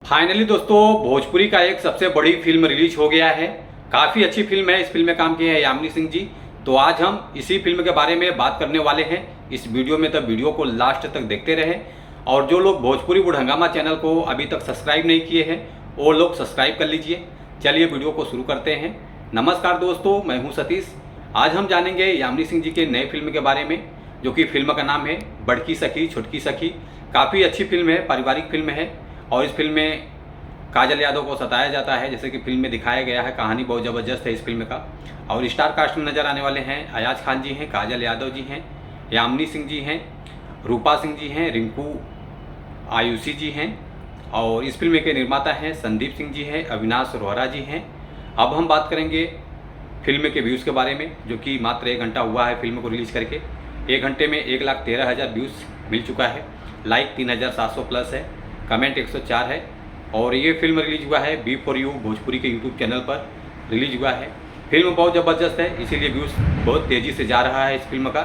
Finally दोस्तों भोजपुरी का एक सबसे बड़ी फिल्म रिलीज हो गया है। काफ़ी अच्छी फिल्म है। इस फिल्म में काम किए हैं यामिनी सिंह जी। तो आज हम इसी फिल्म के बारे में बात करने वाले हैं इस वीडियो में। तो वीडियो को लास्ट तक देखते रहें। और जो लोग भोजपुरी वुड हंगामा चैनल को अभी तक सब्सक्राइब नहीं किए हैं वो लोग सब्सक्राइब कर लीजिए। चलिए वीडियो को शुरू करते हैं। नमस्कार दोस्तों, मैं हूँ सतीश। आज हम जानेंगे यामिनी सिंह जी के नए फिल्म के बारे में, जो कि फिल्म का नाम है बड़की सखी छोटकी सखी। काफ़ी अच्छी फिल्म है, पारिवारिक फिल्म है। और इस फिल्म में काजल यादव को सताया जाता है, जैसे कि फिल्म में दिखाया गया है। कहानी बहुत ज़बरदस्त है इस फिल्म का। और स्टार कास्ट में नज़र आने वाले हैं अयाज खान जी हैं, काजल यादव जी हैं, यामिनी सिंह जी हैं, रूपा सिंह जी हैं, रिंकू आयुषी जी हैं। और इस फिल्म के निर्माता हैं संदीप सिंह जी हैं, अविनाश रोहरा जी हैं। अब हम बात करेंगे फिल्म के व्यूज़ के बारे में, जो कि मात्र 1 घंटा हुआ है फिल्म को रिलीज़ करके। 1 घंटे में 1,13,000 व्यूज़ मिल चुका है। लाइक 3,700 प्लस है, कमेंट 104 है। और ये फिल्म रिलीज हुआ है B4U भोजपुरी के यूट्यूब चैनल पर रिलीज हुआ है। फिल्म बहुत ज़बरदस्त है, इसीलिए व्यूज़ बहुत तेज़ी से जा रहा है इस फिल्म का।